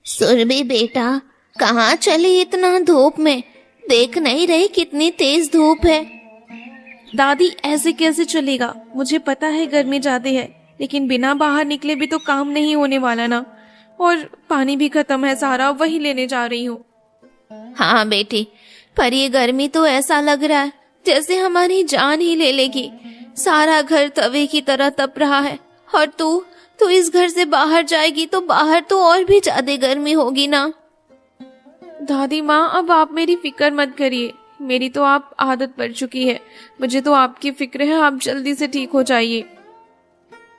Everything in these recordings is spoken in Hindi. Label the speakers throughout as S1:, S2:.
S1: सुरभि बेटा, कहाँ चली इतना धूप में? देख नहीं रही कितनी तेज धूप है।
S2: दादी ऐसे कैसे चलेगा? मुझे पता है गर्मी ज्यादा है, लेकिन बिना बाहर निकले भी तो काम नहीं होने वाला ना। और पानी भी खत्म है सारा, वही लेने जा रही हूँ।
S1: हाँ बेटी, पर ये गर्मी तो ऐसा लग रहा है जैसे हमारी जान ही ले लेगी। सारा घर तवे की तरह तप रहा है, और तू इस घर से बाहर जाएगी तो बाहर तो और भी ज्यादा गर्मी होगी ना।
S2: दादी माँ, अब आप मेरी फिक्र मत करिए, मेरी तो आप आदत पड़ चुकी है। मुझे तो आपकी फिक्र है, आप जल्दी से ठीक हो जाइए।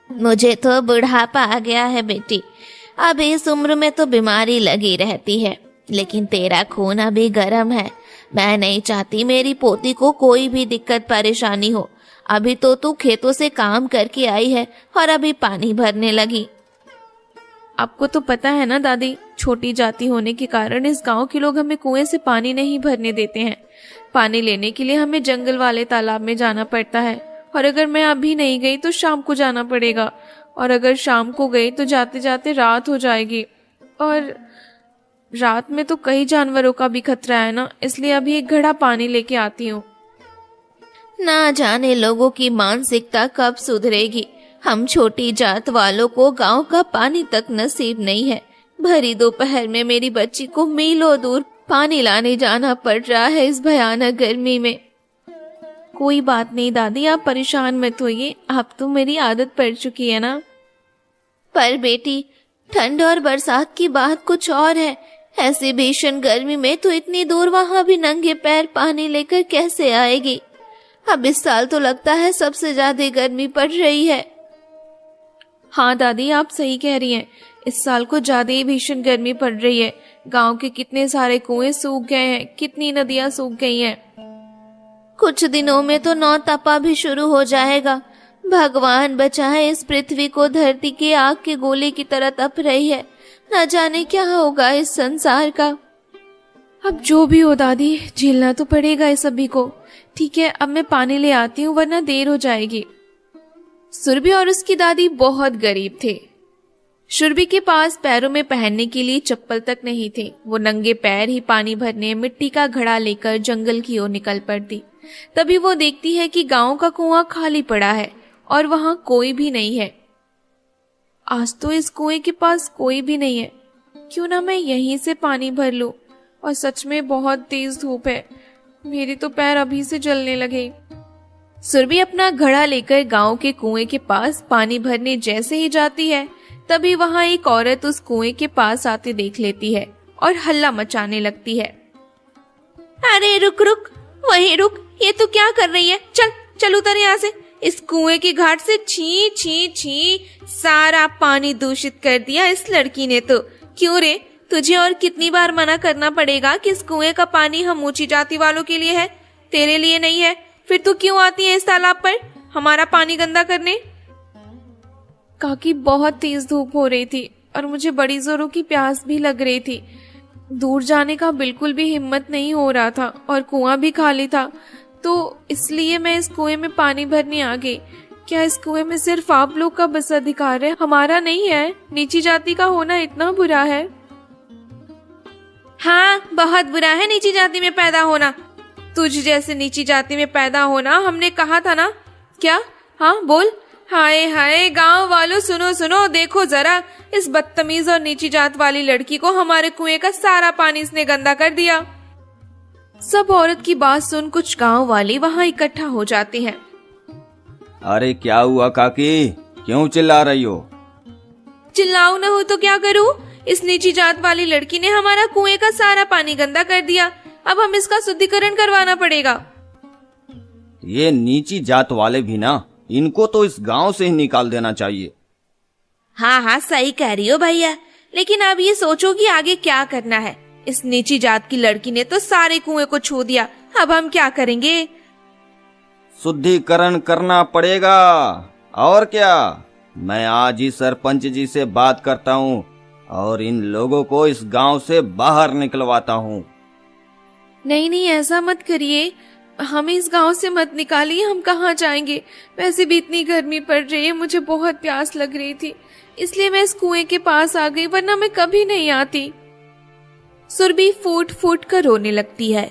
S1: मुझे तो बुढ़ापा आ गया है बेटी, अब इस उम्र में तो बीमारी लगी रहती है, लेकिन तेरा खून अभी गर्म है। मैं नहीं चाहती मेरी पोती को कोई भी दिक्कत परेशानी हो। अभी तो तू खेतों से काम करके आई है और अभी पानी भरने लगी।
S2: आपको तो पता है ना दादी, छोटी जाति होने के कारण इस गांव के लोग हमें कुएं से पानी नहीं भरने देते हैं। पानी लेने के लिए हमें जंगल वाले तालाब में जाना पड़ता है, और अगर मैं अभी नहीं गई तो शाम को जाना पड़ेगा, और अगर शाम को गई तो जाते जाते रात हो जाएगी, और रात में तो कई जानवरों का भी खतरा है ना, इसलिए अभी एक घड़ा पानी लेके आती हूँ।
S1: ना जाने लोगों की मानसिकता कब सुधरेगी। हम छोटी जात वालों को गांव का पानी तक नसीब नहीं है। भरी दोपहर में मेरी बच्ची को मीलों दूर पानी लाने जाना पड़ रहा है इस भयानक गर्मी में।
S2: कोई बात नहीं दादी, आप परेशान मत होइए, आप तो मेरी आदत पड़ चुकी है ना।
S1: पर बेटी, ठंड और बरसात की बात कुछ और है। ऐसी भीषण गर्मी में तो इतनी दूर वहां भी नंगे पैर पानी लेकर कैसे आएगी? अब इस साल तो लगता है सबसे ज्यादा गर्मी पड़ रही है।
S2: हाँ दादी, आप सही कह रही हैं, इस साल को ज्यादा ही भीषण गर्मी पड़ रही है। गांव के कितने सारे कुएं सूख गए हैं, कितनी नदियां सूख गई हैं।
S1: कुछ दिनों में तो नौतपा भी शुरू हो जाएगा। भगवान बचाए, इस पृथ्वी को धरती के आग के गोले की तरह तप रही है। न जाने क्या होगा इस संसार का।
S2: अब जो भी हो दादी, झेलना तो पड़ेगा इस सभी को। ठीक है, अब मैं पानी ले आती हूँ, वरना देर हो जाएगी। सुरभि और उसकी दादी बहुत गरीब थे। सुरभि के पास पैरों में पहनने के लिए चप्पल तक नहीं थे। वो नंगे पैर ही पानी भरने मिट्टी का घड़ा लेकर जंगल की ओर निकल पड़ती। तभी वो देखती है कि गांव का कुआं खाली पड़ा है और वहां कोई भी नहीं है। आज तो इस कुएं के पास कोई भी नहीं है, क्यों ना मैं यहीं से पानी भर लूं। और सच में बहुत तेज धूप है, मेरे तो पैर अभी से जलने लगे। सुरभि अपना घड़ा लेकर गांव के कुएं के पास पानी भरने जैसे ही जाती है, तभी वहां एक औरत उस कुएं के पास आते देख लेती है और हल्ला मचाने लगती है।
S1: अरे रुक रुक, वहीं रुक, ये तू क्या कर रही है? चल चल उतर यहाँ से।
S2: इस कुएं के घाट से छी छी छी, सारा पानी दूषित कर दिया इस लड़की ने तो। क्यों रे, तुझे और कितनी बार मना करना पड़ेगा कि इस कुएं का पानी हम ऊंची जाति वालों के लिए है, तेरे लिए नहीं है। फिर तू क्यों आती है इस तालाब पर हमारा पानी गंदा करने? काकी, बहुत तेज धूप हो रही थी और मुझे बड़ी जोरों की प्यास भी लग रही थी। दूर जाने का बिल्कुल भी हिम्मत नहीं हो रहा था और कुआं भी खाली था, तो इसलिए मैं इस कुएं में पानी भरने आ गई। क्या इस कुएं में सिर्फ आप लोग का बस अधिकार है, हमारा नहीं है? नीची जाति का होना इतना बुरा है? हाँ, बहुत बुरा है नीची जाति में पैदा होना। तुझ जैसे नीची जाति में पैदा होना हमने कहा था ना। क्या? हाँ बोल। हाय हाय, गांव वालों सुनो सुनो, देखो जरा, इस बदतमीज और नीची जात वाली लड़की को हमारे कुएं का सारा पानी इसने गंदा कर दिया। सब औरत की बात सुन कुछ गांव वाले वहां इकट्ठा हो जाते हैं।
S3: अरे क्या हुआ काकी, क्यों चिल्ला रही हो?
S2: चिल्लाऊं न हो तो क्या करूं? इस नीची जात वाली लड़की ने हमारा कुएं का सारा पानी गंदा कर दिया। अब हम इसका शुद्धिकरण करवाना पड़ेगा।
S3: ये नीची जात वाले भी ना, इनको तो इस गांव से ही निकाल देना चाहिए।
S2: हाँ हाँ, सही कह रही हो भैया, लेकिन अब ये सोचो कि आगे क्या करना है। इस नीची जात की लड़की ने तो सारे कुएं को छू दिया, अब हम क्या करेंगे?
S3: शुद्धिकरण करना पड़ेगा। और क्या, मैं आज ही सरपंच जी से बात करता हूँ और इन लोगों को इस गांव से बाहर निकलवाता हूँ।
S2: नहीं नहीं, ऐसा मत करिए, हमें इस गांव से मत निकालिए, हम कहाँ जाएंगे। वैसे भी इतनी गर्मी पड़ रही है, मुझे बहुत प्यास लग रही थी, इसलिए मैं इस कुएं के पास आ गई, वरना मैं कभी नहीं आती। सुरभि फूट फूट कर रोने लगती है।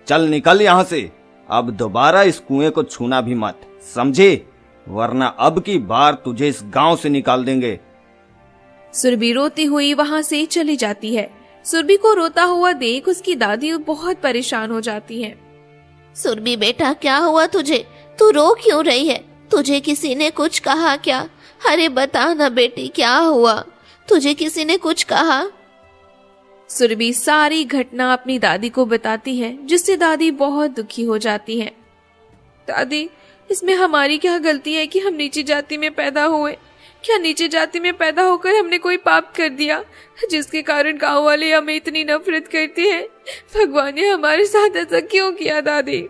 S3: चल निकल यहाँ से, अब दोबारा इस कुएं को छूना भी मत, समझे, वरना अब की बार तुझे इस गांव से निकाल देंगे।
S2: सुरभि रोती हुई वहां से चली जाती है। सुरभि को रोता हुआ देख उसकी दादी बहुत परेशान हो जाती है।
S1: सुरभि बेटा, क्या हुआ तुझे? तू रो क्यों रही है? तुझे किसी ने कुछ कहा क्या? अरे बता ना बेटी, क्या हुआ? तुझे किसी ने कुछ कहा?
S2: सुरभि सारी घटना अपनी दादी को बताती है, जिससे दादी बहुत दुखी हो जाती है। दादी, इसमें हमारी क्या गलती है कि हम नीची जाति में पैदा हुए? क्या नीचे जाति में पैदा होकर हमने कोई पाप कर दिया जिसके कारण गांव वाले हमें इतनी नफरत करते हैं? भगवान ने हमारे साथ ऐसा क्यों किया दादी?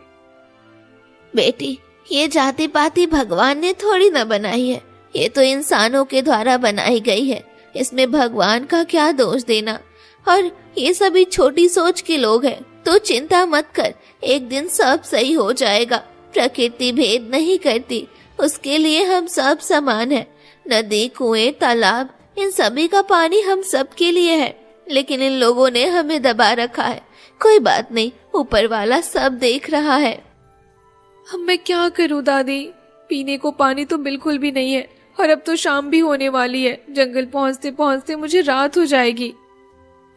S1: बेटी, ये जाति पाति भगवान ने थोड़ी न बनाई है, ये तो इंसानों के द्वारा बनाई गई है। इसमें भगवान का क्या दोष देना? और ये सभी छोटी सोच के लोग हैं। तो चिंता मत कर, एक दिन सब सही हो जाएगा। प्रकृति भेद नहीं करती, उसके लिए हम सब समान हैं। नदी, कुएं, तालाब, इन सभी का पानी हम सब के लिए है, लेकिन इन लोगों ने हमें दबा रखा है। कोई बात नहीं, ऊपर वाला सब देख रहा है।
S2: अब मैं क्या करूं दादी? पीने को पानी तो बिल्कुल भी नहीं है, और अब तो शाम भी होने वाली है। जंगल पहुंचते पहुंचते मुझे रात हो जाएगी।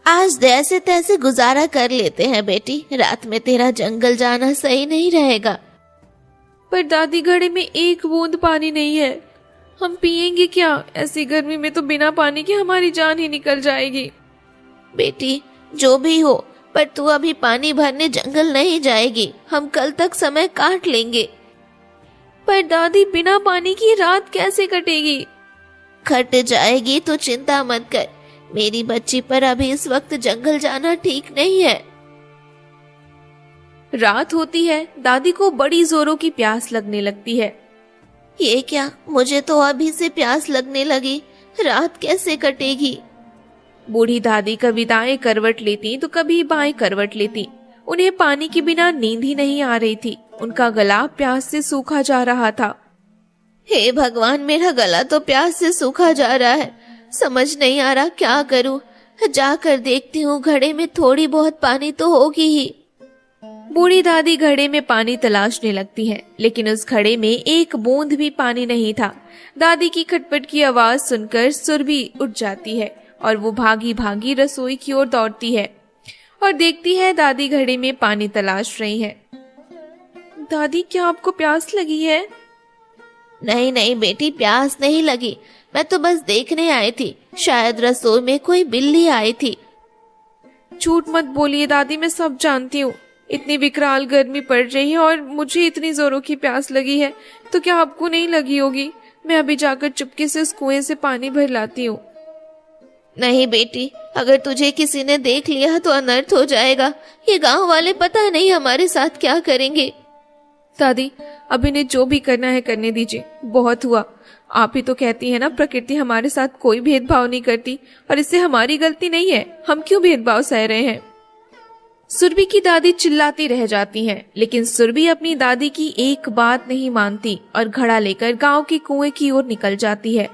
S1: आज जैसे तैसे गुजारा कर लेते हैं बेटी, रात में तेरा जंगल जाना सही नहीं रहेगा।
S2: पर दादी, घड़े में एक बूंद पानी नहीं है, हम पिएंगे क्या? ऐसी गर्मी में तो बिना पानी के हमारी जान ही निकल जाएगी।
S1: बेटी, जो भी हो, पर तू अभी पानी भरने जंगल नहीं जाएगी। हम कल तक समय काट लेंगे।
S2: पर दादी, बिना पानी की रात कैसे कटेगी?
S1: कट जाएगी तो चिंता मत कर मेरी बच्ची, पर अभी इस वक्त जंगल जाना ठीक नहीं है।
S2: रात होती है, दादी को बड़ी जोरों की प्यास लगने लगती है।
S1: ये क्या, मुझे तो अभी से प्यास लगने लगी, रात कैसे कटेगी?
S2: बूढ़ी दादी कभी दाएं करवट लेती तो कभी बाएं करवट लेती। उन्हें पानी के बिना नींद ही नहीं आ रही थी। उनका गला प्यास से सूखा जा रहा था।
S1: हे भगवान, मेरा गला तो प्यास से सूखा जा रहा है। समझ नहीं आ रहा क्या करूं। जाकर देखती हूँ, घड़े में थोड़ी बहुत पानी तो होगी ही।
S2: बूढ़ी दादी घड़े में पानी तलाशने लगती है, लेकिन उस घड़े में एक बूंद भी पानी नहीं था। दादी की खटपट की आवाज सुनकर सुरभि उठ जाती है और वो भागी भागी रसोई की ओर दौड़ती है और देखती है दादी घड़े में पानी तलाश रही है। दादी, क्या आपको प्यास लगी है?
S1: नहीं नहीं बेटी, प्यास नहीं लगी, मैं तो बस देखने आई थी। शायद रसोई में कोई बिल्ली आई थी।
S2: झूठ मत बोलिए दादी, मैं सब जानती हूँ। इतनी विकराल गर्मी पड़ रही है और मुझे इतनी जोरों की प्यास लगी है, तो क्या आपको नहीं लगी होगी? मैं अभी जाकर चुपके से उस कुएं से पानी भर लाती हूँ।
S1: नहीं बेटी, अगर तुझे किसी ने देख लिया तो अनर्थ हो जाएगा। ये गांव वाले पता नहीं हमारे साथ क्या करेंगे।
S2: दादी, अब इन्हें जो भी करना है करने दीजिए, बहुत हुआ। आप ही तो कहती है ना, प्रकृति हमारे साथ कोई भेदभाव नहीं करती, और इससे हमारी गलती नहीं है। हम क्यों भेदभाव सह रहे हैं? सुरभि की दादी चिल्लाती रह जाती हैं, लेकिन सुरभि अपनी दादी की एक बात नहीं मानती और घड़ा लेकर गांव के कुएं की ओर निकल जाती है।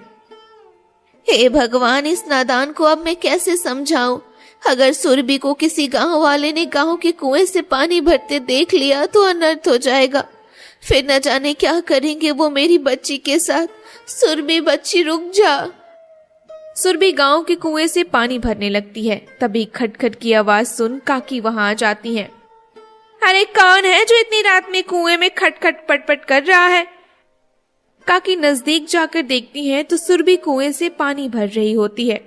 S1: हे भगवान, इस नादान को अब मैं कैसे समझाऊं? अगर सुरभि को किसी गांव वाले ने गांव के कुएं से पानी भरते देख लिया तो अनर्थ हो जाएगा। फिर न जाने क्या करेंगे वो मेरी बच्ची के साथ। सुरभि बच्ची, रुक जा।
S2: सुरभि गांव के कुएं से पानी भरने लगती है। तभी खटखट की आवाज सुन काकी वहां आ जाती हैं। अरे कौन है जो इतनी रात में कुएं में खटखट पटपट कर रहा है? काकी नजदीक जाकर देखती हैं तो सुरभि कुएं से पानी भर रही होती है।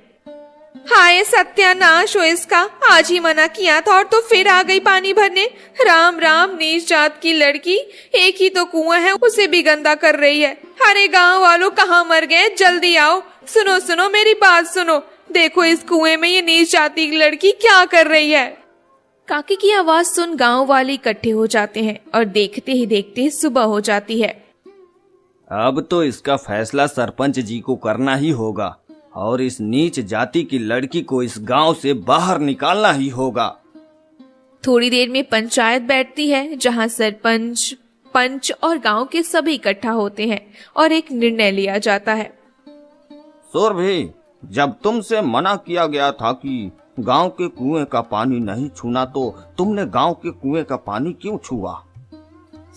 S2: हाय सत्यानाश हो इसका, आज ही मना किया था और तो फिर आ गई पानी भरने। राम राम, नीच जात की लड़की, एक ही तो कुआं है, उसे भी गंदा कर रही है। अरे गांव वालों, कहाँ मर गए? जल्दी आओ, सुनो सुनो मेरी बात सुनो। देखो इस कुएं में ये नीच जाति की लड़की क्या कर रही है। काकी की आवाज सुन गांव वाले इकट्ठे हो जाते हैं और देखते ही देखते सुबह हो जाती है।
S3: अब तो इसका फैसला सरपंच जी को करना ही होगा और इस नीच जाति की लड़की को इस गांव से बाहर निकालना ही होगा।
S2: थोड़ी देर में पंचायत बैठती है, जहां सरपंच, पंच और गांव के सभी इकट्ठा होते हैं और एक निर्णय लिया जाता है।
S3: सुरभि, जब तुमसे मना किया गया था कि गांव के कुएं का पानी नहीं छूना, तो तुमने गांव के कुएं का पानी क्यों छुआ?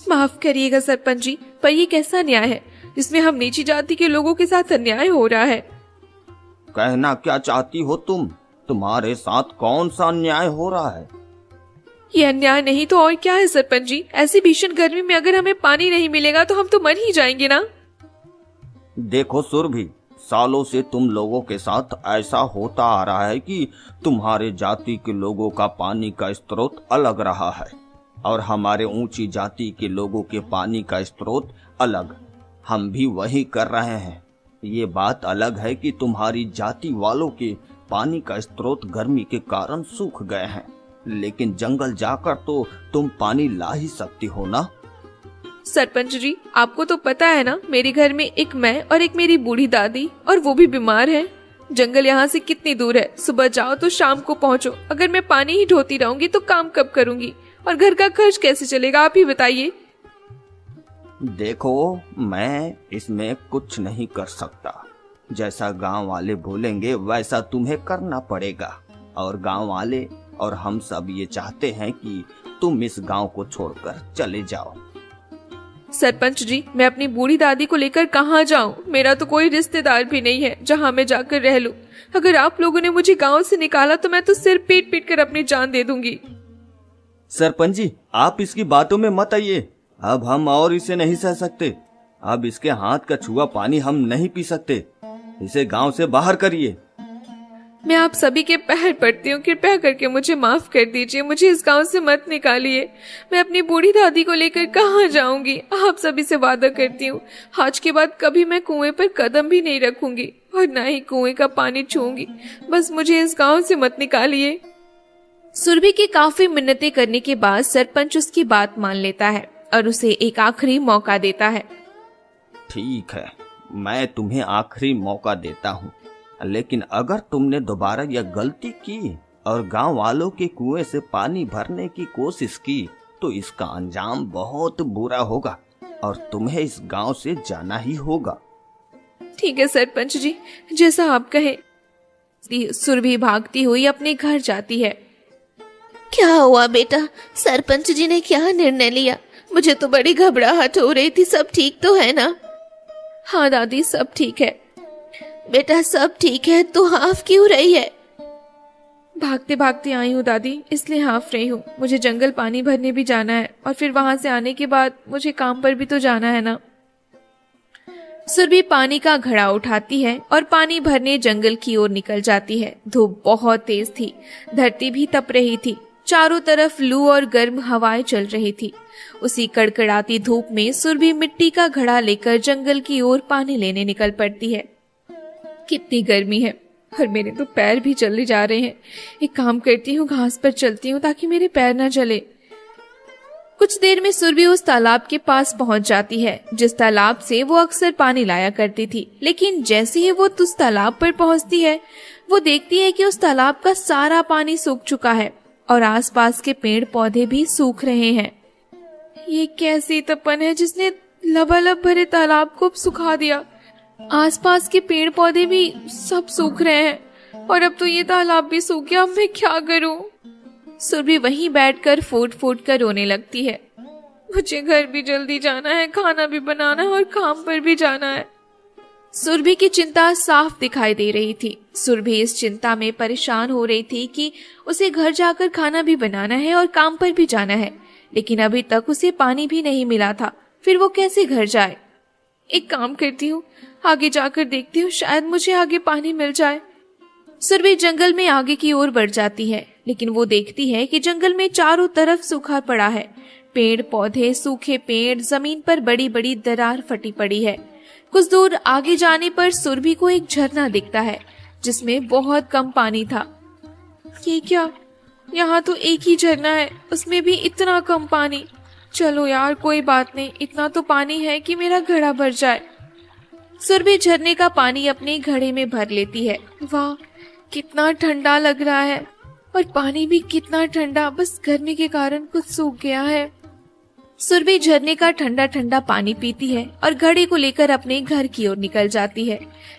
S2: माफ करिएगा सरपंच जी, पर ये कैसा न्याय है जिसमें हम नीची जाति के लोगों के साथ अन्याय हो रहा है?
S3: कहना क्या चाहती हो तुम? तुम्हारे साथ कौन सा अन्याय हो रहा है?
S2: ये अन्याय नहीं तो और क्या है सरपंच जी? ऐसी भीषण गर्मी में अगर हमें पानी नहीं मिलेगा तो हम तो मर ही जाएंगे ना।
S3: देखो सुरभि, सालों से तुम लोगों के साथ ऐसा होता आ रहा है कि तुम्हारे जाति के लोगों का पानी का स्रोत अलग रहा है और हमारे ऊंची जाति के लोगों के पानी का स्रोत अलग। हम भी वही कर रहे हैं। ये बात अलग है कि तुम्हारी जाति वालों के पानी का स्रोत गर्मी के कारण सूख गए हैं, लेकिन जंगल जाकर तो तुम पानी ला ही सकती हो ना।
S2: सरपंच जी, आपको तो पता है ना, मेरे घर में एक मैं और एक मेरी बूढ़ी दादी, और वो भी बीमार है। जंगल यहाँ से कितनी दूर है? सुबह जाओ तो शाम को पहुँचो। अगर मैं पानी ही ढोती रहूंगी तो काम कब करूंगी और घर का खर्च कैसे चलेगा, आप ही बताइए।
S3: देखो, मैं इसमें कुछ नहीं कर सकता। जैसा गांव वाले बोलेंगे वैसा तुम्हें करना पड़ेगा, और गांव वाले और हम सब ये चाहते हैं कि तुम इस गांव को छोड़कर चले जाओ।
S2: सरपंच जी, मैं अपनी बूढ़ी दादी को लेकर कहाँ जाऊँ? मेरा तो कोई रिश्तेदार भी नहीं है जहाँ मैं जाकर रह लूँ। अगर आप लोगों ने मुझे गांव से निकाला तो मैं तो सिर पीट पीट कर अपनी जान दे दूंगी।
S3: सरपंच जी, आप इसकी बातों में मत आइए। अब हम और इसे नहीं सह सकते। अब इसके हाथ का छुआ पानी हम नहीं पी सकते। इसे गांव से बाहर करिए।
S2: मैं आप सभी के पैर पड़ती हूँ, कृपया करके मुझे माफ कर दीजिए। मुझे इस गांव से मत निकालिए। मैं अपनी बूढ़ी दादी को लेकर कहाँ जाऊंगी? आप सभी से वादा करती हूँ, आज के बाद कभी मैं कुएं पर कदम भी नहीं रखूंगी और ना ही कुएं का पानी छूंगी। बस मुझे इस गांव से मत निकालिए। सुरभि की काफी मिन्नतें करने के बाद सरपंच उसकी बात मान लेता है और उसे एक आखिरी मौका देता है।
S3: ठीक है, मैं तुम्हें आखिरी मौका देता हूँ, लेकिन अगर तुमने दोबारा यह गलती की और गांव वालों के कुएं से पानी भरने की कोशिश की तो इसका अंजाम बहुत बुरा होगा और तुम्हें इस गांव से जाना ही होगा।
S2: ठीक है सरपंच जी, जैसा आप कहे। सुरभि भागती हुई अपने घर जाती है।
S1: क्या हुआ बेटा? सरपंच जी ने क्या निर्णय लिया? मुझे तो बड़ी घबराहट हो रही थी। सब ठीक तो है ना?
S2: हाँ दादी, सब ठीक है।
S1: बेटा सब ठीक है तो हाफ क्यों रही है?
S2: भागते भागते आई हूँ दादी, इसलिए हाफ रही हूँ। मुझे जंगल पानी भरने भी जाना है और फिर वहां से आने के बाद मुझे काम पर भी तो जाना है ना। सुरभि पानी का घड़ा उठाती है और पानी भरने जंगल की ओर निकल जाती है। धूप बहुत तेज थी, धरती भी तप रही थी। चारों तरफ लू और गर्म हवाएं चल रही थी। उसी कड़कड़ाती धूप में सुरभि मिट्टी का घड़ा लेकर जंगल की ओर पानी लेने निकल पड़ती है। कितनी गर्मी है और मेरे तो पैर भी जलने जा रहे हैं। एक काम करती हूँ, घास पर चलती हूँ ताकि मेरे पैर न जले। कुछ देर में सुरभि उस तालाब के पास पहुंच जाती है जिस तालाब से वो अक्सर पानी लाया करती थी। लेकिन जैसे ही वो उस तालाब पर पहुंचती है, वो देखती है कि उस तालाब का सारा पानी सूख चुका है और आसपास के पेड़ पौधे भी सूख रहे हैं। ये कैसी तपन है जिसने लबालब भरे तालाब को सुखा दिया। आसपास के पेड़ पौधे भी सब सूख रहे हैं और अब तो ये तालाब भी सूख गया। अब मैं क्या करूं? सुरभि वहीं बैठकर फूट फूट कर रोने लगती है। मुझे घर भी जल्दी जाना है, खाना भी बनाना है और काम पर भी जाना है। सुरभि की चिंता साफ दिखाई दे रही थी। सुरभि इस चिंता में परेशान हो रही थी कि उसे घर जाकर खाना भी बनाना है और काम पर भी जाना है, लेकिन अभी तक उसे पानी भी नहीं मिला था। फिर वो कैसे घर जाए? एक काम करती हूँ, आगे जाकर देखती हूँ, शायद मुझे आगे पानी मिल जाए। सुरभि जंगल में आगे की ओर बढ़ जाती है, लेकिन वो देखती है कि जंगल में चारों तरफ सूखा पड़ा है। पेड़ पौधे, सूखे पेड़, जमीन पर बड़ी बड़ी दरार फटी पड़ी है। कुछ दूर आगे जाने पर सुरभि को एक झरना दिखता है जिसमें बहुत कम पानी था। ये क्या? यहाँ तो एक ही झरना है, उसमें भी इतना कम पानी। चलो यार, कोई बात नहीं, इतना तो पानी है कि मेरा घड़ा भर जाए। सुरभि झरने का पानी अपने घड़े में भर लेती है। वाह, कितना ठंडा लग रहा है। और पानी भी कितना ठंडा, बस गर्मी के कारण कुछ सूख गया है। सुरभि झरने का ठंडा ठंडा पानी पीती है और घड़े को लेकर अपने घर की ओर निकल जाती है।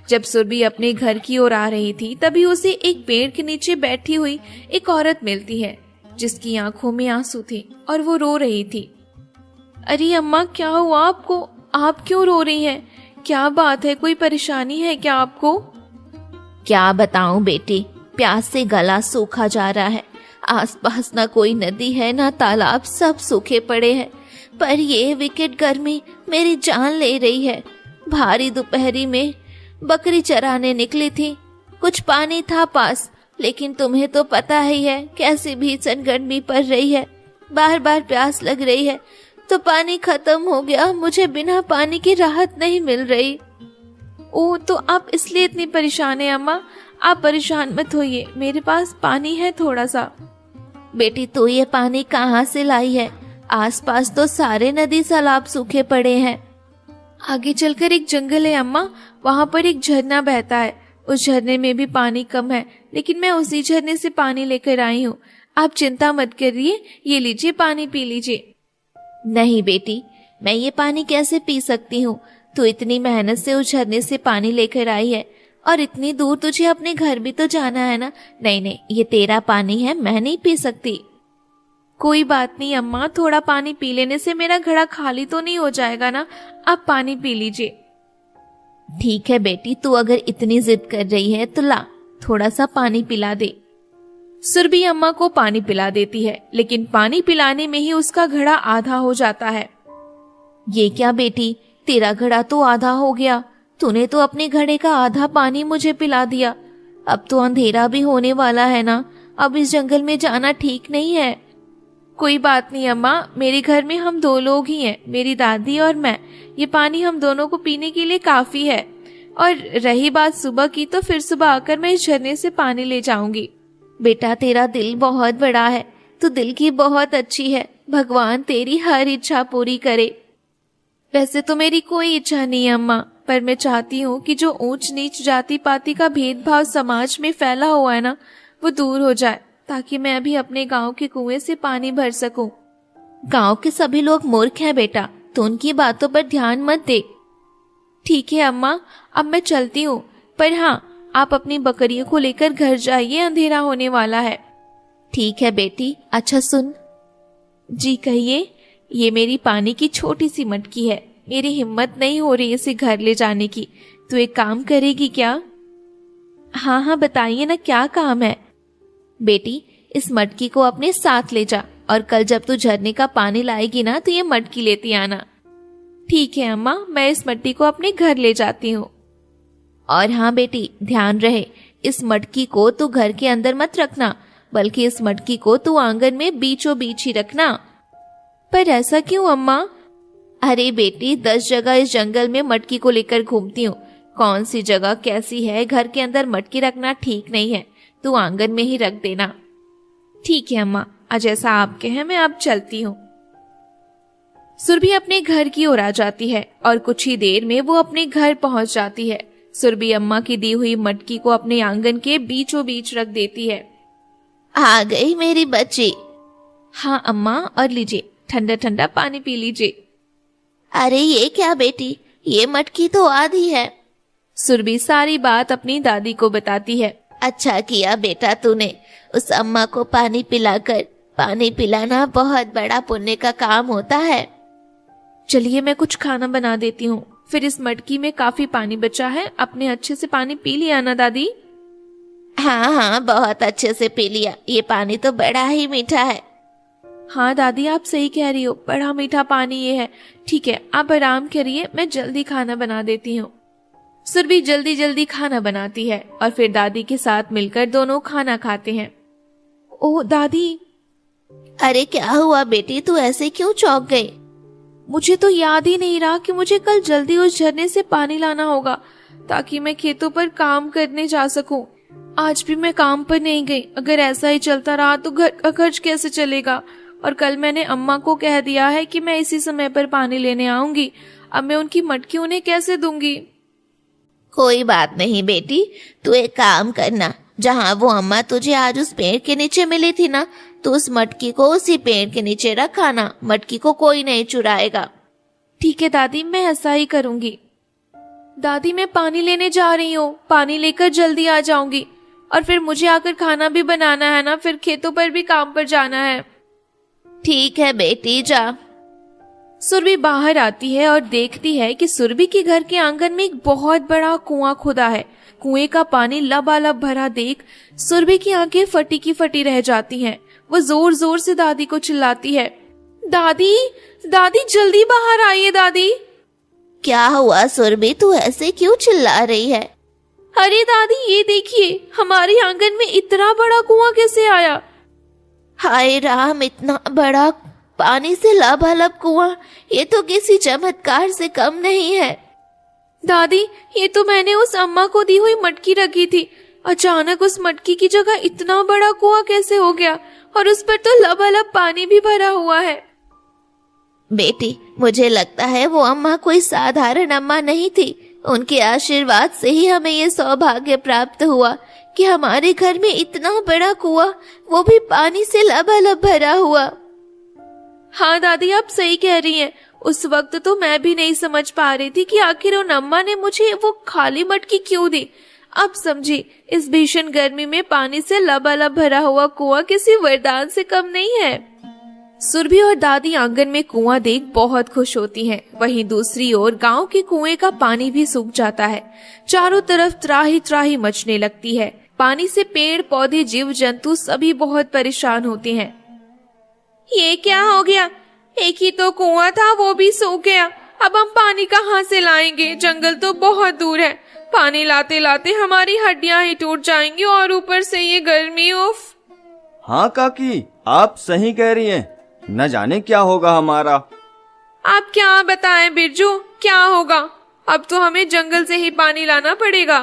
S2: जब सुरभि अपने घर की ओर आ रही थी तभी उसे एक पेड़ के नीचे बैठी हुई एक औरत मिलती है जिसकी आंखों में आंसू थे और वो रो रही थी। अरे अम्मा, क्या हुआ आपको? आप क्यों रो रही हैं? क्या बात है? कोई परेशानी है क्या आपको?
S1: क्या बताऊं बेटी, प्यास से गला सूखा जा रहा है। आसपास ना कोई नदी है ना तालाब, सब सूखे पड़े हैं। पर ये विकट गर्मी मेरी जान ले रही है। भारी दोपहरी में बकरी चराने निकली थी, कुछ पानी था पास, लेकिन तुम्हें तो पता ही है कैसी भीषण गर्मी पड़ रही है। बार बार प्यास लग रही है तो पानी खत्म हो गया। मुझे बिना पानी की राहत नहीं मिल रही।
S2: ओह, तो आप इसलिए इतनी परेशान हैं अम्मा? आप परेशान मत होइए, मेरे पास पानी है थोड़ा सा।
S1: बेटी, तू ये पानी कहाँ से लाई है? आसपास तो सारे नदी तालाब सूखे पड़े हैं।
S2: आगे चलकर एक जंगल है अम्मा, वहाँ पर एक झरना बहता है। उस झरने में भी पानी कम है, लेकिन मैं उसी झरने से पानी लेकर आई हूँ। आप चिंता मत करिए, ये लीजिए, पानी पी लीजिए।
S1: नहीं बेटी, मैं ये पानी कैसे पी सकती हूँ? तू इतनी मेहनत से उस झरने से पानी लेकर आई है और इतनी दूर तुझे अपने घर भी तो जाना है ना। नहीं नहीं, ये तेरा पानी है, मैं नहीं पी सकती।
S2: कोई बात नहीं अम्मा, थोड़ा पानी पी लेने से मेरा घड़ा खाली तो नहीं हो जाएगा ना। आप पानी पी लीजिए।
S1: ठीक है बेटी, तू अगर इतनी जिद कर रही है तो ला, थोड़ा सा पानी पिला दे।
S2: सुरभि अम्मा को पानी पिला देती है, लेकिन पानी पिलाने में ही उसका घड़ा आधा हो जाता है।
S1: ये क्या बेटी, तेरा घड़ा तो आधा हो गया। तूने तो अपने घड़े का आधा पानी मुझे पिला दिया। अब तो अंधेरा भी होने वाला है ना, अब इस जंगल में जाना ठीक नहीं है।
S2: कोई बात नहीं अम्मा, मेरे घर में हम 2 लोग ही हैं, मेरी दादी और मैं। ये पानी हम दोनों को पीने के लिए काफी है। और रही बात सुबह की, तो फिर सुबह आकर मैं इस झरने से पानी ले जाऊंगी।
S1: बेटा, तेरा दिल बहुत बड़ा है, तू दिल की बहुत अच्छी है। भगवान तेरी हर इच्छा पूरी करे।
S2: वैसे तो मेरी कोई इच्छा नहीं है अम्मा, पर मैं चाहती हूँ कि जो ऊंच नीच जाति पाति का भेदभाव समाज में फैला हुआ है ना, वो दूर हो जाए, ताकि मैं भी अपने गांव के कुएं से पानी भर सकूं।
S1: गांव के सभी लोग मूर्ख हैं बेटा, तो उनकी बातों पर ध्यान मत दे।
S2: ठीक है अम्मा, अब मैं चलती हूँ, पर हाँ, आप अपनी बकरियों को लेकर घर जाइए, अंधेरा होने वाला है।
S1: ठीक है बेटी। अच्छा सुन।
S2: जी कहिए। ये मेरी पानी की छोटी सी मटकी है, मेरी हिम्मत नहीं हो रही इसे घर ले जाने की। तो एक काम करेगी क्या?
S1: हाँ हाँ बताइए ना, क्या काम है? बेटी, इस मटकी को अपने साथ ले जा और कल जब तू झरने का पानी लाएगी ना तो ये मटकी लेती आना।
S2: ठीक है अम्मा, मैं इस मटकी को अपने घर ले जाती हूँ।
S1: और हाँ बेटी, ध्यान रहे, इस मटकी को तू घर के अंदर मत रखना, बल्कि इस मटकी को तू आंगन में बीचों बीच ही रखना।
S2: पर ऐसा क्यों अम्मा?
S1: अरे बेटी, 10 जगह इस जंगल में मटकी को लेकर घूमती हूँ। कौन सी जगह कैसी है, घर के अंदर मटकी रखना ठीक नहीं है। तू आंगन में ही रख देना।
S2: ठीक है अम्मा, आज ऐसा आप कहें, मैं अब चलती हूँ। सुरभि अपने घर की ओर आ जाती है और कुछ ही देर में वो अपने घर पहुंच जाती है। सुरभि अम्मा की दी हुई मटकी को अपने आंगन के बीचों बीच रख देती है।
S1: आ गई मेरी बच्ची।
S2: हाँ अम्मा, और लीजिए, ठंडा ठंडा पानी पी लीजिए।
S1: अरे ये क्या बेटी, ये मटकी तो आधी है।
S2: सुरभि सारी बात अपनी दादी को बताती है।
S1: अच्छा किया बेटा तूने, उस अम्मा को पानी पिलाकर। पानी पिलाना बहुत बड़ा पुण्य का काम होता है।
S2: चलिए मैं कुछ खाना बना देती हूँ, फिर इस मटकी में काफी पानी बचा है, अपने अच्छे से पानी पी लिया ना दादी?
S1: हाँ हाँ, बहुत अच्छे से पी लिया। ये पानी तो बड़ा ही मीठा है।
S2: हाँ दादी, आप सही कह रही हो, बड़ा मीठा पानी ये है। ठीक है, आप आराम करिए, मैं जल्दी खाना बना देती हूँ। सुरभि जल्दी जल्दी खाना बनाती है और फिर दादी के साथ मिलकर दोनों खाना खाते हैं। ओह दादी।
S1: अरे क्या हुआ बेटी, तू ऐसे क्यों चौंक गई?
S2: मुझे तो याद ही नहीं रहा कि मुझे कल जल्दी उस झरने से पानी लाना होगा, ताकि मैं खेतों पर काम करने जा सकूं। आज भी मैं काम पर नहीं गई। अगर ऐसा ही चलता रहा तो घर का खर्च कैसे चलेगा? और कल मैंने अम्मा को कह दिया है कि मैं इसी समय पर पानी लेने आऊंगी। अब मैं उनकी मटकी उन्हें कैसे दूंगी?
S1: कोई बात नहीं बेटी, तू एक काम करना, जहाँ वो अम्मा तुझे आज उस पेड़ के नीचे मिली थी ना, तो उस मटकी को उसी पेड़ के नीचे रखाना, मटकी को कोई नहीं चुराएगा।
S2: ठीक है दादी, मैं ऐसा ही करूंगी। दादी मैं पानी लेने जा रही हूँ, पानी लेकर जल्दी आ जाऊंगी। और फिर मुझे आकर खाना भी बनाना है ना, फिर खेतों पर भी काम पर जाना है।
S1: ठीक है बेटी, जा।
S2: सुरभि बाहर आती है और देखती है कि सुरभि के घर के आंगन में एक बहुत बड़ा कुआं खुदा है। कुएं का पानी लबालब भरा देख सुरभि की आंखें फटी की फटी रह जाती हैं। वो जोर जोर से दादी को चिल्लाती है, दादी दादी जल्दी बाहर आइए दादी।
S1: क्या हुआ सुरभि, तू ऐसे क्यों चिल्ला रही है?
S2: अरे दादी ये देखिए, हमारे आंगन में इतना बड़ा कुआं कैसे आया?
S1: हाय राम, इतना बड़ा पानी से लबालब कुआं, ये तो किसी चमत्कार से कम नहीं है।
S2: दादी ये तो मैंने उस अम्मा को दी हुई मटकी रखी थी। अचानक उस मटकी की जगह इतना बड़ा कुआं कैसे हो गया? और उस पर तो लबालब पानी भी भरा हुआ है।
S1: बेटी, मुझे लगता है वो अम्मा कोई साधारण अम्मा नहीं थी। उनके आशीर्वाद से ही हमें ये सौभाग्य प्राप्त हुआ कि हमारे घर में इतना बड़ा कुआं, वो भी पानी से लबालब भरा हुआ।
S2: हाँ दादी, आप सही कह रही हैं। उस वक्त तो मैं भी नहीं समझ पा रही थी कि आखिर उन अम्मा ने मुझे वो खाली मटकी क्यों दी। अब समझी, इस भीषण गर्मी में पानी से लबालब भरा हुआ कुआं किसी वरदान से कम नहीं है। सुरभि और दादी आंगन में कुआं देख बहुत खुश होती हैं। वहीं दूसरी ओर गांव के कुएं का पानी भी सूख जाता है। चारों तरफ त्राही त्राही मचने लगती है। पानी से पेड़ पौधे जीव जंतु सभी बहुत परेशान होते हैं। ये क्या हो गया? एक ही तो कुआं था, वो भी सूख गया। अब हम पानी कहाँ से लाएंगे? जंगल तो बहुत दूर है। पानी लाते लाते हमारी हड्डियां ही टूट जाएंगी और ऊपर से ये गर्मी, उफ।
S3: हाँ काकी, आप सही कह रही हैं। न जाने क्या होगा हमारा।
S2: आप क्या बताएं बिरजू, क्या होगा? अब तो हमें जंगल से ही पानी लाना पड़ेगा।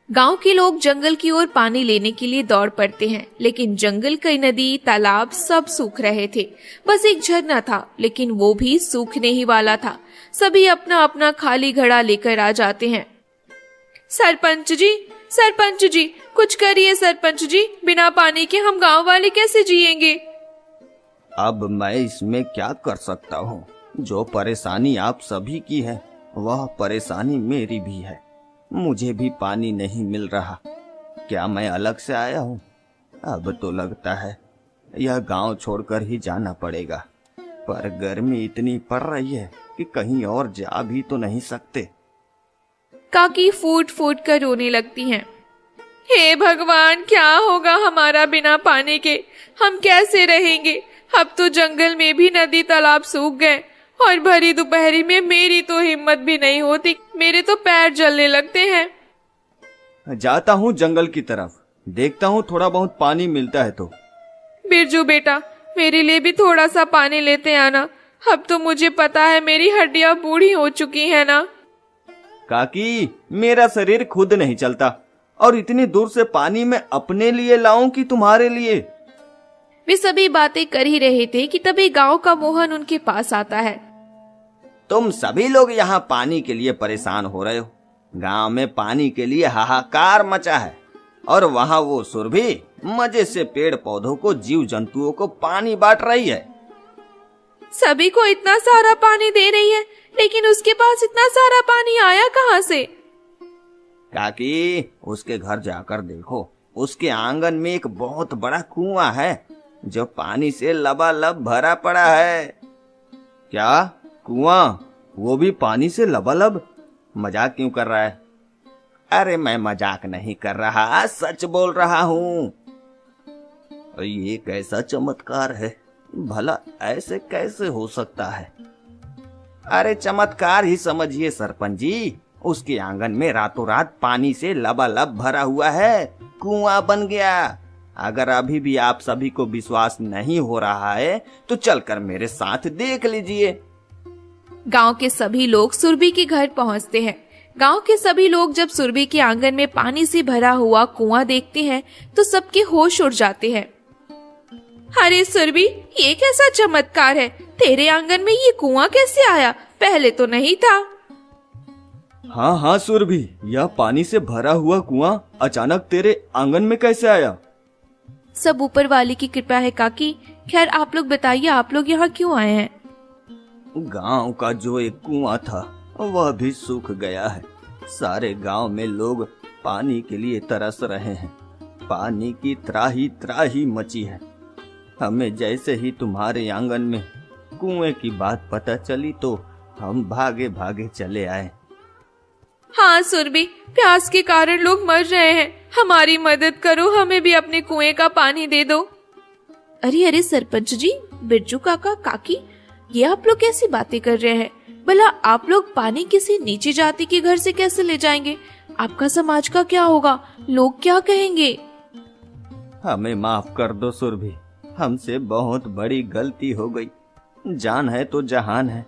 S2: गांव के लोग जंगल की ओर पानी लेने के लिए दौड़ पड़ते हैं, लेकिन जंगल की नदी तालाब सब सूख रहे थे। बस एक झरना था, लेकिन वो भी सूखने ही वाला था। सभी अपना अपना खाली घड़ा लेकर आ जाते हैं। सरपंच जी कुछ करिए सरपंच जी, बिना पानी के हम गांव वाले कैसे जिएंगे?
S3: अब मैं इसमें क्या कर सकता हूँ? जो परेशानी आप सभी की है, वह परेशानी मेरी भी है। मुझे भी पानी नहीं मिल रहा। क्या मैं अलग से आया हूँ? अब तो लगता है यह गांव छोड़कर ही जाना पड़ेगा। पर गर्मी इतनी पड़ रही है कि कहीं और जा भी तो नहीं सकते।
S2: काकी फूट फूट कर रोने लगती हैं। हे भगवान, क्या होगा हमारा बिना पानी के? हम कैसे रहेंगे? अब तो जंगल में भी नदी तालाब सूख गए और भरी दोपहरी में मेरी तो हिम्मत भी नहीं होती। मेरे तो पैर जलने लगते हैं।
S3: जाता हूँ जंगल की तरफ, देखता हूँ थोड़ा बहुत पानी मिलता है तो।
S2: बिरजू बेटा, मेरे लिए भी थोड़ा सा पानी लेते आना। अब तो मुझे पता है मेरी हड्डियां बूढ़ी हो चुकी है ना।
S3: काकी, मेरा शरीर खुद नहीं चलता और इतनी दूर से पानी मैं अपने लिए लाऊं कि तुम्हारे लिए?
S2: वे सभी बातें कर ही रहे थे कि तभी गांव का मोहन उनके पास आता है।
S3: तुम सभी लोग यहाँ पानी के लिए परेशान हो रहे हो। गांव में पानी के लिए हाहाकार मचा है और वहाँ वो सुरभि मजे से पेड़ पौधों को, जीव जंतुओं को पानी बांट रही है।
S2: सभी को इतना सारा पानी दे रही है, लेकिन उसके पास इतना सारा पानी आया कहाँ से?
S3: काकी, उसके घर जाकर देखो। उसके आंगन में एक बहुत बड़ा कुआं है जो पानी से लबालब भरा पड़ा है। क्या कुआं? वो भी पानी से लबालब? मजाक क्यों कर रहा है? अरे मैं मजाक नहीं कर रहा, सच बोल रहा हूँ। ये कैसा चमत्कार है? भला ऐसे कैसे हो सकता है? अरे चमत्कार ही समझिए सरपंच जी। उसके आंगन में रातों रात पानी से लबालब भरा हुआ है, कुआं बन गया। अगर अभी भी आप सभी को विश्वास नहीं हो रहा है तो चलकर मेरे साथ देख लीजिए।
S2: गांव के सभी लोग सुरभि के घर पहुंचते हैं। गांव के सभी लोग जब सुरभि के आंगन में पानी से भरा हुआ कुआं देखते हैं तो सबके होश उड़ जाते हैं। अरे सुरभि, ये कैसा चमत्कार है? तेरे आंगन में ये कुआं कैसे आया? पहले तो नहीं था।
S3: हाँ हाँ सुरभि, यह पानी से भरा हुआ कुआं अचानक तेरे आंगन में कैसे आया?
S2: सब ऊपर वाले की कृपा है काकी। खैर आप लोग बताइए, आप लोग यहाँ क्यों आए हैं?
S3: गांव का जो एक कुआं था वह भी सूख गया है। सारे गांव में लोग पानी के लिए तरस रहे हैं। पानी की त्राही त्राही मची है। हमें जैसे ही तुम्हारे आंगन में कुएं की बात पता चली तो हम भागे भागे चले आए।
S2: हाँ सुरभि, प्यास के कारण लोग मर रहे हैं, हमारी मदद करो, हमें भी अपने कुएं का पानी दे दो। अरे अरे सरपंच जी, बिरजू काका, काकी, ये आप लोग कैसी बातें कर रहे हैं? भला आप लोग पानी किसी नीची जाति के घर से कैसे ले जाएंगे? आपका समाज का क्या होगा? लोग क्या कहेंगे?
S3: हमें माफ कर दो सुरभि, हमसे बहुत बड़ी गलती हो गई। जान है तो जहान है।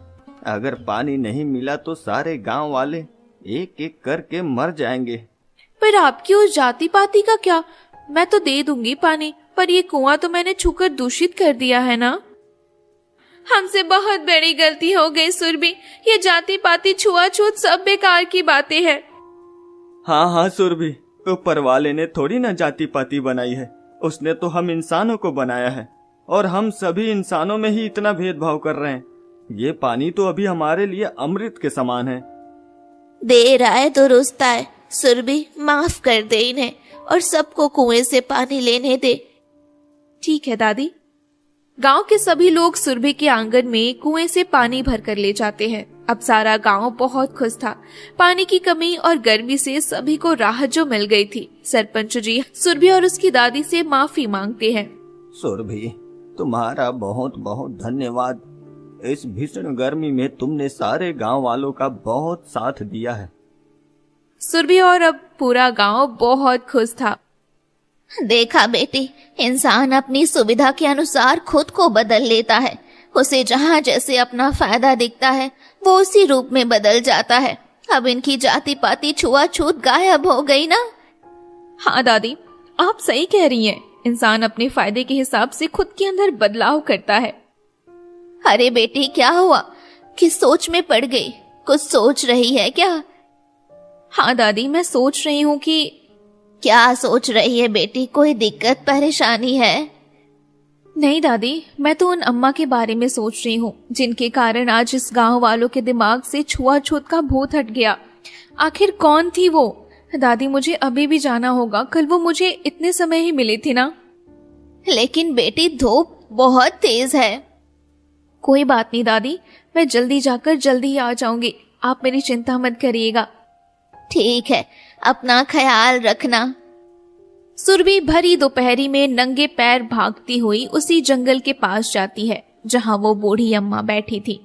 S3: अगर पानी नहीं मिला तो सारे गांव वाले एक एक करके मर जाएंगे।
S2: पर आपकी उस जाति पाति का क्या? मैं तो दे दूंगी पानी, पर ये कुआं तो मैंने छूकर दूषित कर दिया है ना। हमसे बहुत बड़ी गलती हो गई सुरभि, ये जाति पाति छुआछूत सब बेकार की बातें हैं।
S3: हाँ हाँ सुरभि, ऊपर वाले ने थोड़ी ना जाति पाति बनाई है, उसने तो हम इंसानों को बनाया है और हम सभी इंसानों में ही इतना भेदभाव कर रहे हैं। ये पानी तो अभी हमारे लिए अमृत के समान है।
S1: देर आए दुरुस्त आए। सुरभि, माफ कर दे इन्हें और सबको कुएं से पानी लेने दे।
S2: ठीक है दादी। गांव के सभी लोग सुरभि के आंगन में कुएं से पानी भरकर ले जाते हैं। अब सारा गांव बहुत खुश था। पानी की कमी और गर्मी से सभी को राहत जो मिल गई थी। सरपंच जी सुरभि और उसकी दादी से माफी मांगते हैं।
S3: सुरभि, तुम्हारा बहुत बहुत धन्यवाद। इस भीषण गर्मी में तुमने सारे गांव वालों का बहुत साथ दिया है।
S2: सुरभि और अब पूरा गांव बहुत खुश था।
S1: देखा बेटी, इंसान अपनी सुविधा के अनुसार खुद को बदल लेता है। उसे जहाँ जैसे अपना फायदा दिखता है वो उसी रूप में बदल जाता है। अब इनकी जाति पाति छुआछूत गायब हो गई ना।
S2: हाँ दादी, आप सही कह रही हैं। इंसान अपने फायदे के हिसाब से खुद के अंदर बदलाव करता है।
S1: अरे बेटी, क्या हुआ? किस सोच में पड़ गई? कुछ सोच रही है क्या?
S2: हाँ दादी, मैं सोच रही हूँ कि।
S1: क्या सोच रही है बेटी? कोई दिक्कत परेशानी है?
S2: नहीं दादी, मैं तो उन अम्मा के बारे में सोच रही हूँ जिनके कारण आज इस गांव वालों के दिमाग से छुआछूत का भूत हट गया। आखिर कौन थी वो? दादी, मुझे अभी भी जाना होगा। कल वो मुझे इतने समय ही मिली थी ना।
S1: लेकिन बेटी, धूप बहुत तेज है।
S2: कोई बात नहीं दादी, मैं जल्दी जाकर जल्दी ही आ जाऊंगी। आप मेरी चिंता मत करिएगा।
S1: ठीक है, अपना ख्याल रखना।
S2: सुरभि भरी दोपहरी में नंगे पैर भागती हुई उसी जंगल के पास जाती है जहां वो बूढ़ी अम्मा बैठी थी।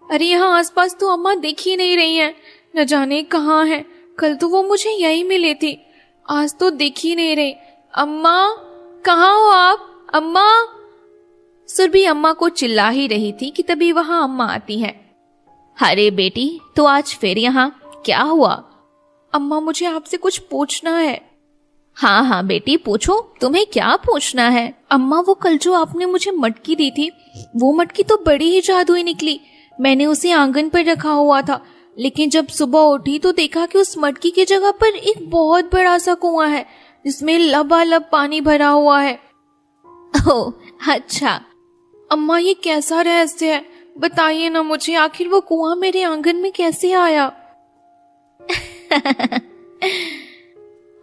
S2: अरे यहाँ आसपास तो अम्मा दिख ही नहीं रही हैं। न जाने कहाँ है। कल तो वो मुझे यही मिली थी, आज तो दिख ही नहीं रही। अम्मा, कहाँ हो आप? अम्मा। सुरभि अम्मा को चिल्ला ही रही थी कि तभी वहां अम्मा आती है।
S1: अरे बेटी, तो आज फिर यहाँ क्या हुआ?
S2: अम्मा, मुझे आपसे कुछ पूछना है।
S1: हाँ हाँ बेटी, पूछो, तुम्हें क्या पूछना है?
S2: अम्मा, वो कल जो आपने मुझे मटकी दी थी, वो मटकी तो बड़ी ही जादुई निकली। मैंने उसे आंगन पर रखा हुआ था, लेकिन जब सुबह उठी तो देखा कि उस मटकी की जगह पर एक बहुत बड़ा सा कुआं है जिसमें लबालब पानी भरा हुआ है।
S1: ओह अच्छा।
S2: अम्मा, ये कैसा रहस्य है? बताइए ना मुझे, आखिर वो कुआं मेरे आंगन में कैसे आया?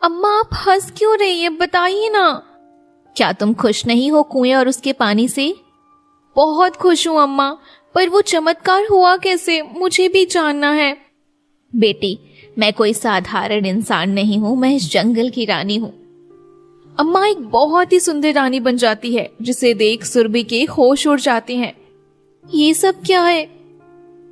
S2: अम्मा, आप हंस क्यों रही है? बताइए ना।
S1: क्या तुम खुश नहीं हो कुएं और उसके पानी से?
S2: बहुत खुश हूँ अम्मा, पर वो चमत्कार हुआ कैसे, मुझे भी जानना है।
S1: बेटी, मैं कोई साधारण इंसान नहीं हूँ, मैं इस जंगल की रानी हूँ।
S2: अम्मा एक बहुत ही सुंदर रानी बन जाती है जिसे देख सुरभि के होश उड़ जाते हैं। ये सब क्या है?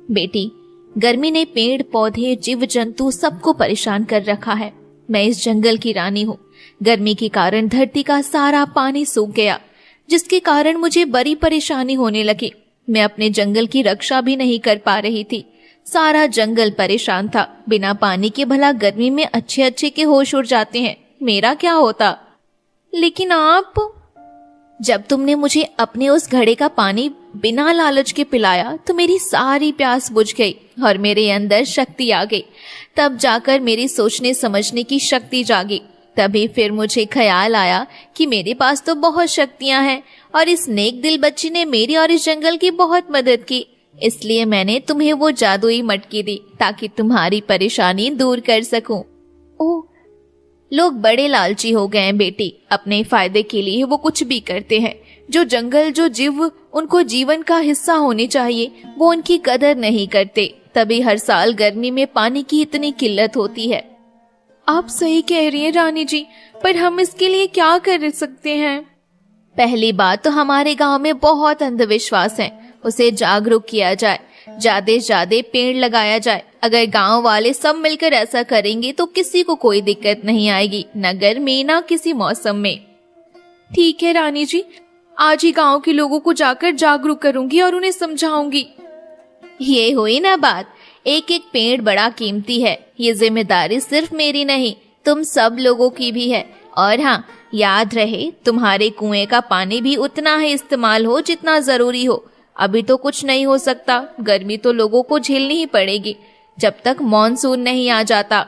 S1: बेटी, गर्मी ने पेड़ पौधे जीव जंतु सबको परेशान कर रखा है। मैं इस जंगल की रानी हूँ। गर्मी के कारण धरती का सारा पानी सूख गया, जिसके कारण मुझे बड़ी परेशानी होने लगी। मैं अपने जंगल की रक्षा भी नहीं कर पा रही थी। सारा जंगल परेशान था। बिना पानी के भला गर्मी में अच्छे अच्छे के होश उड़ जाते हैं, मेरा क्या होता?
S2: लेकिन आप,
S1: जब तुमने मुझे अपने उस घड़े का पानी
S2: बिना लालच के पिलाया तो मेरी सारी प्यास बुझ गई और मेरे अंदर शक्ति आ गई। तब जाकर मेरी सोचने समझने की शक्ति जागी। तभी फिर मुझे ख्याल आया कि मेरे पास तो बहुत शक्तियां हैं और इस नेक दिल बच्ची ने मेरी और इस जंगल की बहुत मदद की, इसलिए मैंने तुम्हें वो जादुई मटकी दी ताकि तुम्हारी परेशानी दूर कर सकूं। ओह, लोग बड़े लालची हो गए हैं बेटी, अपने फायदे के लिए वो कुछ भी करते हैं। जो जंगल, जो जीव उनको जीवन का हिस्सा होने चाहिए, वो उनकी कदर नहीं करते। तभी हर साल गर्मी में पानी की इतनी किल्लत होती है। आप सही कह रही हैं रानी जी, पर हम इसके लिए क्या कर सकते हैं? पहली बात तो हमारे गांव में बहुत अंधविश्वास है, उसे जागरूक किया जाए, ज्यादा से ज्यादा पेड़ लगाया जाए। अगर गांव वाले सब मिलकर ऐसा करेंगे तो किसी को कोई दिक्कत नहीं आएगी, न गर्मी न किसी मौसम में। ठीक है रानी जी, आज ही गांव के लोगों को जाकर जागरूक करूंगी और उन्हें समझाऊंगी।
S1: ये हुई ना बात, एक एक पेड़ बड़ा कीमती है। ये जिम्मेदारी सिर्फ मेरी नहीं, तुम सब लोगों की भी है। और हाँ, याद रहे तुम्हारे कुएं का पानी भी उतना ही इस्तेमाल हो जितना जरूरी हो। अभी तो कुछ नहीं हो सकता, गर्मी तो लोगों को झेलनी ही पड़ेगी जब तक मॉनसून नहीं आ जाता।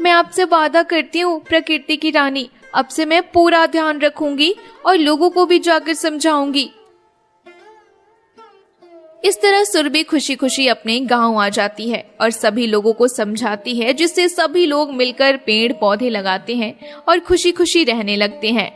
S2: मैं आपसे वादा करती हूँ प्रकृति की रानी, अब से मैं पूरा ध्यान रखूंगी और लोगों को भी जाकर समझाऊंगी। इस तरह सुरभि खुशी खुशी अपने गांव आ जाती है और सभी लोगों को समझाती है, जिससे सभी लोग मिलकर पेड़ पौधे लगाते हैं और खुशी खुशी रहने लगते हैं।